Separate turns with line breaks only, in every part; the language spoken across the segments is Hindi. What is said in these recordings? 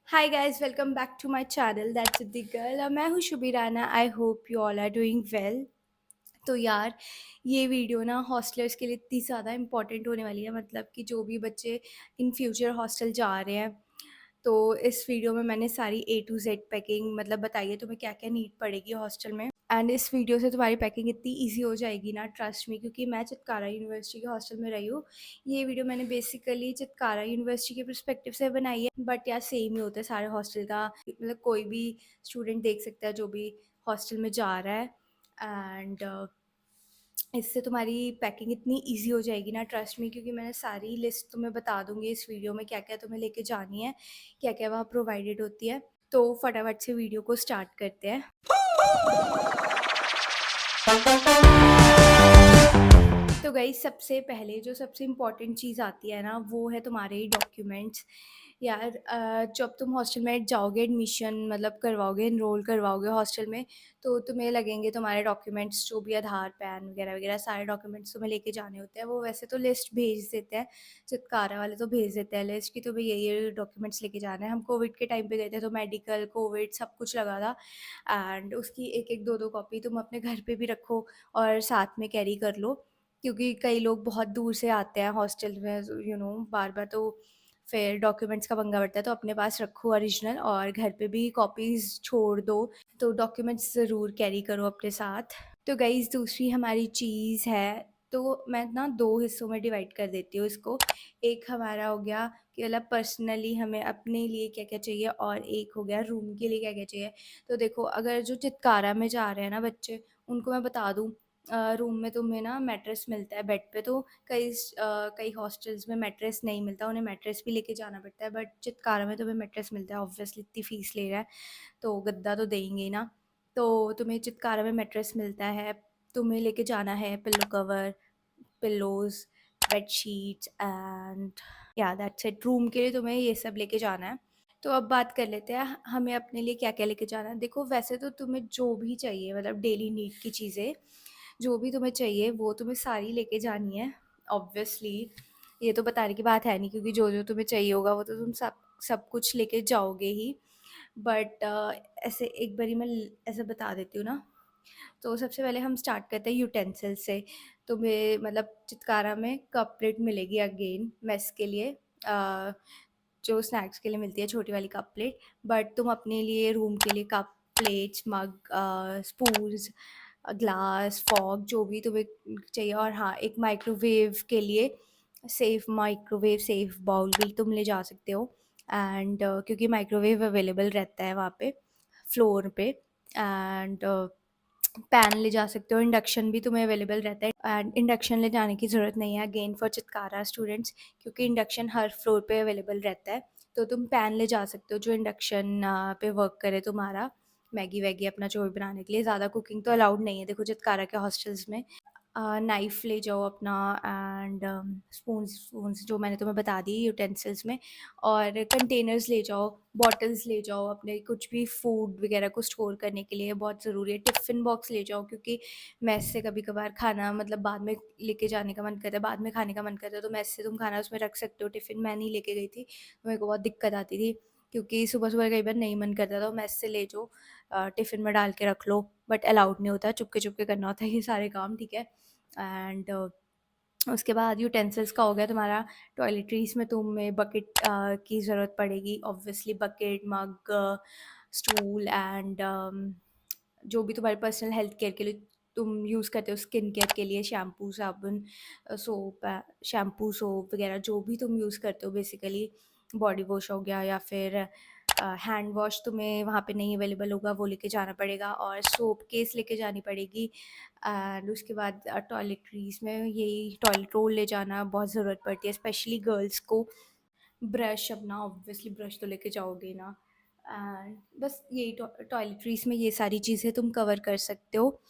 Hi guys, welcome back to my channel that's the girl. और मैं हूँ Shubhi Rana. I hope you all are doing well. तो यार, ये वीडियो ना हॉस्टलर्स के लिए इतनी ज़्यादा इंपॉर्टेंट होने वाली है, मतलब कि जो भी बच्चे इन फ्यूचर हॉस्टल जा रहे हैं। तो इस वीडियो में मैंने सारी ए टू जेड पैकिंग मतलब बताई है तुम्हें क्या क्या नीड पड़ेगी हॉस्टल में। एंड इस वीडियो से तुम्हारी पैकिंग इतनी ईजी हो जाएगी ना, ट्रस्ट मी, क्योंकि मैं चितकारा यूनिवर्सिटी के हॉस्टल में रही हूँ। ये वीडियो मैंने बेसिकली चितकारा यूनिवर्सिटी के परस्पेक्टिव से बनाई है, बट यार सेम ही होता है सारे हॉस्टल का, मतलब कोई भी स्टूडेंट देख सकता है जो भी हॉस्टल में जा रहा है। एंड इससे तुम्हारी पैकिंग इतनी इजी हो जाएगी ना, ट्रस्ट मी, क्योंकि मैंने सारी लिस्ट तुम्हें बता दूंगी इस वीडियो में, क्या क्या तुम्हें लेके जानी है, क्या क्या वहाँ प्रोवाइडेड होती है। तो फटाफट से वीडियो को स्टार्ट करते हैं। तो गाइस, सबसे पहले जो सबसे इम्पॉर्टेंट चीज़ आती है ना, वो है तुम्हारे डॉक्यूमेंट्स। यार जब तुम हॉस्टल में जाओगे, एडमिशन मतलब करवाओगे, इनरोल करवाओगे हॉस्टल में, तो तुम्हें लगेंगे तुम्हारे डॉक्यूमेंट्स, जो भी आधार, पैन वगैरह वगैरह सारे डॉक्यूमेंट्स तुम्हें लेके जाने होते हैं। वो वैसे तो लिस्ट भेज देते हैं, चित्कारा वाले तो भेज देते हैं लिस्ट कि तुम्हें ये डॉक्यूमेंट्स लेके जाना है। हम कोविड के टाइम पे गए थे, तो मेडिकल, कोविड सब कुछ लगा था। एंड उसकी एक एक दो दो कॉपी तुम अपने घर पे भी रखो और साथ में कैरी कर लो, क्योंकि कई लोग बहुत दूर से आते हैं हॉस्टल में, बार बार, तो फिर डॉक्यूमेंट्स का पंगा पड़ता है। तो अपने पास रखो ओरिजिनल, और घर पे भी कॉपीज़ छोड़ दो। तो डॉक्यूमेंट्स ज़रूर कैरी करो अपने साथ। तो गाइज़, दूसरी हमारी चीज़ है, तो मैं ना दो हिस्सों में डिवाइड कर देती हूँ इसको। एक हमारा हो गया कि मतलब पर्सनली हमें अपने लिए क्या क्या चाहिए, और एक हो गया रूम के लिए क्या क्या चाहिए। तो देखो, अगर जो चित्कारा में जा रहे हैं ना बच्चे, उनको मैं बता दूँ, रूम में तुम्हें ना मैट्रेस मिलता है बेड पे। तो कई हॉस्टल्स में मैट्रेस नहीं मिलता, उन्हें मैट्रेस भी लेके जाना पड़ता है, बट चित्कारा में तुम्हें मैट्रेस मिलता है। ऑब्वियसली इतनी फ़ीस ले रहा है तो गद्दा तो देंगे ही ना। तो तुम्हें चित्कारा में मैट्रेस मिलता है। तुम्हें लेके जाना है pillow cover, pillows, bedsheets, and या दैट्स इट। रूम के लिए तुम्हें ये सब लेके जाना है। तो अब बात कर लेते हैं हमें अपने लिए क्या क्या लेके जाना है। देखो, वैसे तो तुम्हें जो भी चाहिए, मतलब डेली नीड की चीज़ें जो भी तुम्हें चाहिए, वो तुम्हें सारी लेके जानी है। ऑब्वियसली ये तो बताने की बात है नहीं, क्योंकि जो जो तुम्हें चाहिए होगा वो तो तुम सब सब कुछ लेके जाओगे ही। बट ऐसे एक बारी मैं ऐसे बता देती हूँ ना। तो सबसे पहले हम स्टार्ट करते हैं यूटेंसिल से। तुम्हें मतलब चित्कारा में कप प्लेट मिलेगी अगेन मेस के लिए, जो स्नैक्स के लिए मिलती है छोटी वाली कप प्लेट। बट तुम अपने लिए रूम के लिए कप प्लेट्स, मग, स्पून्स, ग्लास, फॉग, जो भी तुम्हें चाहिए। और हाँ, एक माइक्रोवेव के लिए सेफ बाउल भी तुम ले जा सकते हो। एंड क्योंकि माइक्रोवेव अवेलेबल रहता है वहाँ पे फ्लोर पे। एंड पैन ले जा सकते हो, इंडक्शन भी तुम्हें अवेलेबल रहता है। एंड इंडक्शन ले जाने की ज़रूरत नहीं है अगेन फॉर चित्कारा स्टूडेंट्स, क्योंकि इंडक्शन हर फ्लोर पे अवेलेबल रहता है। तो तुम पैन ले जा सकते हो जो इंडक्शन पे वर्क करे तुम्हारा, मैगी वैगी अपना जो भी बनाने के लिए। ज़्यादा कुकिंग तो अलाउड नहीं है देखो चित्कारा के हॉस्टल्स में। नाइफ़ ले जाओ अपना, एंड स्पून्स जो मैंने तुम्हें बता दी यूटेंसिल्स में। और कंटेनर्स ले जाओ, बॉटल्स ले जाओ अपने कुछ भी फूड वगैरह को स्टोर करने के लिए, बहुत ज़रूरी है। टिफ़िन बॉक्स ले जाओ, क्योंकि मेस से कभी कभार खाना मतलब बाद में लेके जाने का मन करता है, बाद में खाने का मन करता है, तो मेस से तुम खाना उसमें रख सकते हो। टिफ़िन मैं नहीं लेके गई थी तो मेरे को बहुत दिक्कत आती थी, क्योंकि सुबह सुबह कई बार नहीं मन करता था। मेस से ले जाओ, टिफ़िन में डाल के रख लो, बट अलाउड नहीं होता, चुपके चुपके करना होता है ये सारे काम, ठीक है। एंड उसके बाद यूटेंसिल्स का हो गया तुम्हारा। टॉयलेटरीज में तुम्हें बकेट की ज़रूरत पड़ेगी, obviously bucket, mug, stool, and जो भी तुम्हारे पर्सनल हेल्थ केयर के लिए तुम यूज़ करते हो, स्किन केयर के लिए शैम्पू, साबुन, सोप, शैम्पू, सोप वगैरह जो भी तुम यूज़ करते हो बेसिकली। बॉडी वॉश हो गया, या फिर हैंड वॉश तुम्हें वहाँ पे नहीं अवेलेबल होगा, वो लेके जाना पड़ेगा। और सोप केस लेके जानी पड़ेगी। एंड उसके बाद टॉयलेटरीज़ में यही टॉयलेट रोल ले जाना बहुत ज़रूरत पड़ती है, स्पेशली गर्ल्स को। ब्रश अपना, ऑब्वियसली ब्रश तो लेके जाओगे ना। एंड बस यही टॉयलेटरीज़ में ये सारी चीज़ें तुम कवर कर सकते हो।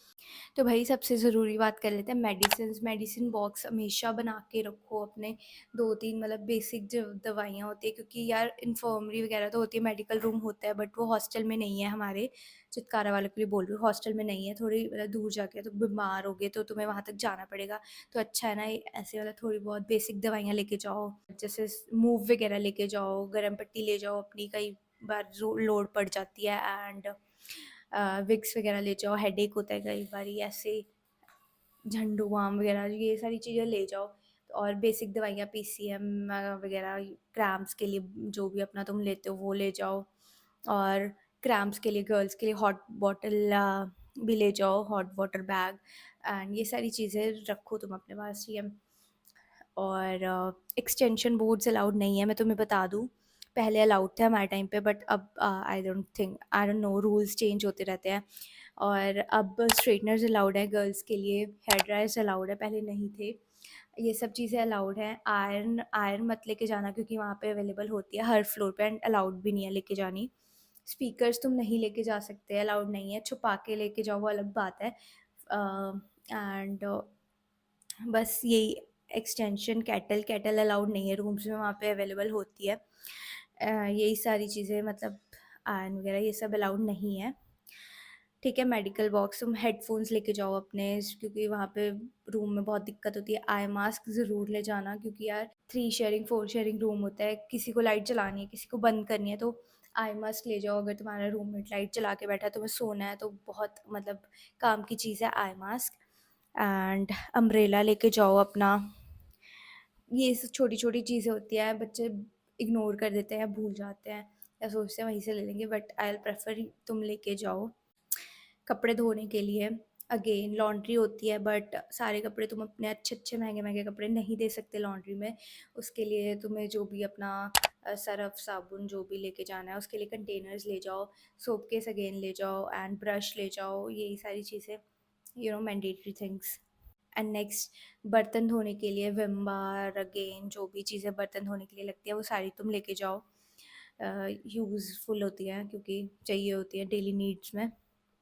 तो भाई, सबसे ज़रूरी बात कर लेते हैं मेडिसिन बॉक्स हमेशा बना के रखो अपने। 2-3 मतलब बेसिक जो दवाइयाँ होती है, क्योंकि यार इन्फर्मरी वगैरह तो होती है, मेडिकल रूम होता है, बट वो हॉस्टल में नहीं है। हमारे चित्कारा वालों के लिए बोल रही हूँ, हॉस्टल में नहीं है, थोड़ी मतलब दूर जाके, तो बीमार हो गए तो तुम्हें वहाँ तक जाना पड़ेगा। तो अच्छा है ना, ऐसे वाला थोड़ी बहुत बेसिक दवाइयाँ लेके जाओ, जैसे मूव वगैरह लेके जाओ, गर्म पट्टी ले जाओ अपनी, कई बार लोड पड़ जाती है। एंड विक्स वगैरह ले जाओ, हेडेक होता है कई बार ऐसे, झंडू बाम वगैरह ये सारी चीज़ें ले जाओ। और बेसिक दवाइयाँ पीसीएम वगैरह क्रैम्प्स के लिए जो भी अपना तुम लेते हो वो ले जाओ। और क्रैम्प्स के लिए गर्ल्स के लिए हॉट बॉटल भी ले जाओ, हॉट वाटर बैग। एंड ये सारी चीज़ें रखो तुम अपने पास, ठीक है। और एक्सटेंशन बोर्ड्स अलाउड नहीं है, मैं तुम्हें बता दूँ। पहले अलाउड थे हमारे टाइम पे, बट अब I don't know, rules change होते रहते हैं। और अब स्ट्रेटनर्स अलाउड है गर्ल्स के लिए, हेयर ड्रायर्स अलाउड है, पहले नहीं थे। ये सब चीज़ें अलाउड हैं। आयरन आयरन मत लेके जाना क्योंकि वहाँ पे अवेलेबल होती है हर फ्लोर पे, एंड अलाउड भी नहीं है लेके जानी। स्पीकर्स तुम नहीं लेके जा सकते, अलाउड नहीं है। छुपा के लेके जाओ वो अलग बात है। एंड बस यही, एक्सटेंशन केटल केटल अलाउड नहीं है रूम्स में, वहाँ पे अवेलेबल होती है। यही सारी चीज़ें, मतलब आयरन वगैरह ये सब अलाउड नहीं है, ठीक है। मेडिकल बॉक्स, तुम हेडफोन्स लेके जाओ अपने, क्योंकि वहाँ पे रूम में बहुत दिक्कत होती है। आई मास्क ज़रूर ले जाना, क्योंकि यार 3 शेयरिंग 4 शेयरिंग रूम होता है, किसी को लाइट चलानी है, किसी को बंद करनी है, तो आई मास्क ले जाओ। अगर तुम्हारा रूममेट लाइट चला के बैठा है, तुम्हें सोना है, तो बहुत मतलब काम की चीज़ है आई मास्क। एंड अम्ब्रेला लेके जाओ अपना। ये सब छोटी-छोटी चीज़ें होती हैं, बच्चे इग्नोर कर देते हैं, भूल जाते हैं या सोचते हैं वहीं से ले लेंगे, बट आई विल प्रेफर तुम लेके जाओ। कपड़े धोने के लिए अगेन लॉन्ड्री होती है, बट सारे कपड़े तुम अपने अच्छे-अच्छे महँगे-महँगे कपड़े नहीं दे सकते लॉन्ड्री में। उसके लिए तुम्हें जो भी अपना सर्फ़, साबुन जो भी लेके जाना है, उसके लिए कंटेनर्स ले जाओ, सोप केस अगेन ले जाओ, एंड ब्रश ले जाओ, यही सारी चीज़ें, मैंडेटरी थिंग्स। एंड नेक्स्ट, बर्तन धोने के लिए विम बार अगेन, जो भी चीज़ें बर्तन धोने के लिए लगती है वो सारी तुम लेके जाओ। यूज़फुल होती हैं क्योंकि चाहिए होती है डेली नीड्स में।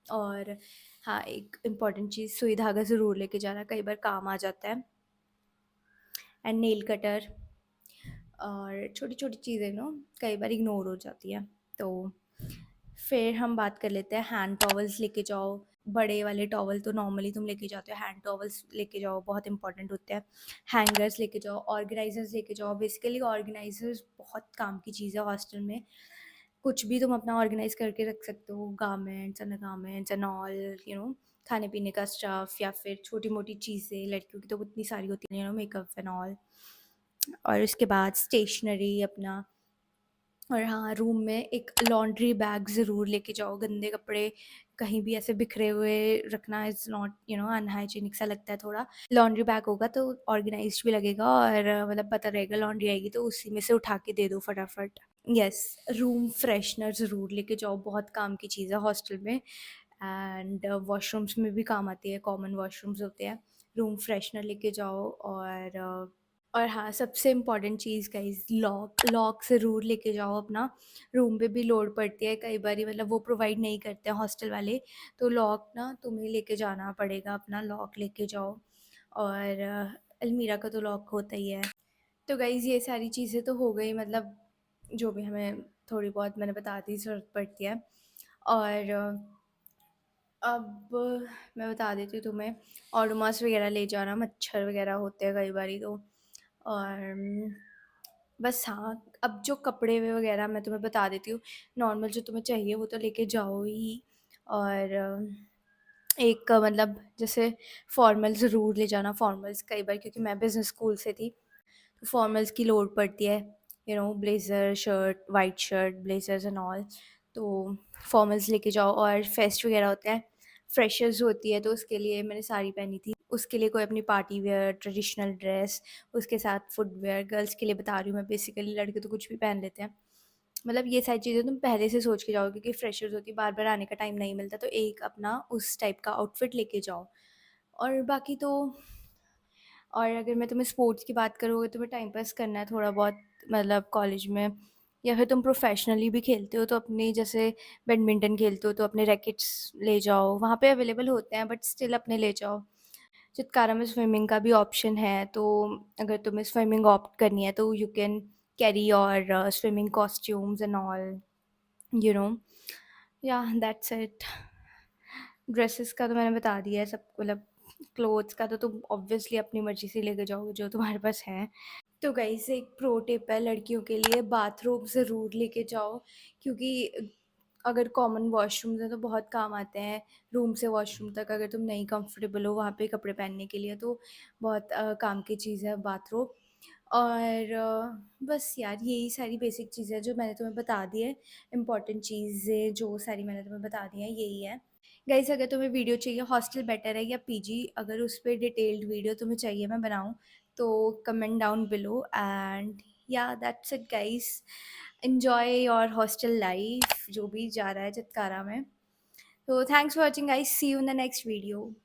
और हाँ, एक इम्पॉर्टेंट चीज़, सुई धागा ज़रूर लेके जाना, कई बार काम आ जाता है। एंड नेल कटर, और छोटी-छोटी चीज़ें कई बार इग्नोर हो जाती हैं। तो फिर हम बात कर लेते हैं, हैंड टॉवल्स लेके जाओ। बड़े वाले टॉवल तो नॉर्मली तुम लेके जाते हो, हैंड टॉवल्स लेके जाओ, बहुत इंपॉर्टेंट होते हैं। हैंगर्स लेके जाओ, ऑर्गेनाइज़र्स लेके जाओ। बेसिकली ऑर्गेनाइज़र्स बहुत काम की चीज़ है हॉस्टल में। कुछ भी तुम अपना ऑर्गेनाइज़ करके रख सकते हो, गारमेंट्स एंड ऑल, खाने-पीने का स्टफ़, या फिर छोटी-मोटी चीज़ें, लड़कियों की तो इतनी सारी होती हैं, मेकअप एंड ऑल। और उसके बाद स्टेशनरी अपना। और हाँ, रूम में एक लॉन्ड्री बैग ज़रूर लेके जाओ, गंदे कपड़े कहीं भी ऐसे बिखरे हुए रखना इज़ नॉट, अनहाइजीनिक सा लगता है थोड़ा। लॉन्ड्री बैग होगा तो ऑर्गेनाइज़्ड भी लगेगा, और मतलब पता रहेगा लॉन्ड्री आएगी तो उसी में से उठा के दे दो फटाफट। यस, रूम फ्रेशनर ज़रूर लेके जाओ, बहुत काम की चीज़ है हॉस्टल में। एंड वॉशरूम्स में भी काम आती है, कॉमन वॉशरूम्स होते हैं। रूम फ्रेशनर लेके जाओ। और हाँ, सबसे इम्पॉर्टेंट चीज़ गाइज़, लॉक लॉक ज़रूर लेके जाओ अपना। रूम पे भी लोड पड़ती है कई बारी, मतलब वो प्रोवाइड नहीं करते हैं हॉस्टल वाले, तो लॉक तुम्हें लेके जाना पड़ेगा, अपना लॉक लेके जाओ। और अलमीरा का तो लॉक होता ही है। तो गाइज़ ये सारी चीज़ें तो हो गई, मतलब जो भी हमें थोड़ी बहुत मैंने बता दी ज़रूरत पड़ती है। और अब मैं बता देती हूँ तुम्हें, ओडोमॉस वगैरह ले जाना, मच्छर वगैरह होते हैं कई बारी तो। और बस हाँ, अब जो कपड़े वगैरह मैं तुम्हें बता देती हूँ, नॉर्मल जो तुम्हें चाहिए वो तो लेके जाओ ही। और एक मतलब जैसे फॉर्मल ज़रूर ले जाना, फॉर्मल्स कई बार, क्योंकि मैं बिज़नेस स्कूल से थी, तो फॉर्मल्स की लोड पड़ती है, blazer, shirt, white shirt, blazers and all. तो फॉर्मल्स लेके जाओ। और फेस्ट वगैरह होता है, फ्रेशर्स होती है, तो उसके लिए मैंने साड़ी पहनी थी, उसके लिए कोई अपनी पार्टी वियर ट्रेडिशनल ड्रेस, उसके साथ फुटवियर। गर्ल्स के लिए बता रही हूँ मैं, बेसिकली लड़के तो कुछ भी पहन लेते हैं। मतलब ये सारी चीज़ें तुम पहले से सोच के जाओ, क्योंकि फ्रेशर्स होती है, बार बार आने का टाइम नहीं मिलता, तो एक अपना उस टाइप का आउटफिट लेके जाओ। और बाकी तो, और अगर मैं तुम्हें स्पोर्ट्स की बात करूँ, अगर तुम्हें टाइम पास करना है थोड़ा बहुत, मतलब कॉलेज में, या फिर तुम प्रोफेशनली भी खेलते हो, तो अपनी जैसे बैडमिंटन खेलते हो तो अपने रैकेट्स ले जाओ, वहाँ पे अवेलेबल होते हैं, बट स्टिल अपने ले जाओ। चित्कारा में स्विमिंग का भी ऑप्शन है, तो अगर तुम्हें स्विमिंग ऑप्ट करनी है तो you can carry your swimming costumes and all, you know या दैट्स इट। ड्रेसेस का तो मैंने बता दिया है सब, मतलब क्लोथ्स का तो तुम ऑब्वियसली अपनी मर्ज़ी से लेके जाओगे जो तुम्हारे पास है। तो गाइस एक प्रो टिप है लड़कियों के लिए, बाथरोब ज़रूर लेके जाओ, क्योंकि अगर कॉमन वॉशरूम्स हैं तो बहुत काम आते हैं। रूम से वॉशरूम तक अगर तुम नहीं कंफर्टेबल हो वहाँ पे कपड़े पहनने के लिए, तो बहुत काम की चीज़ है बाथरोब। और बस यार यही सारी बेसिक चीज़ें जो मैंने तुम्हें बता दी है, इम्पॉर्टेंट चीज़ें जो सारी मैंने तुम्हें बता दी हैं यही है। गाइस अगर तुम्हें वीडियो चाहिए हॉस्टल बेटर है या पीजी, अगर उस पे डिटेल्ड वीडियो तुम्हें चाहिए मैं बनाऊँ, तो कमेंट डाउन बिलो। एंड या that's it guys, enjoy your hostel life जो भी जा रहा है चित्कारा में। तो thanks for watching guys, see you in the next video.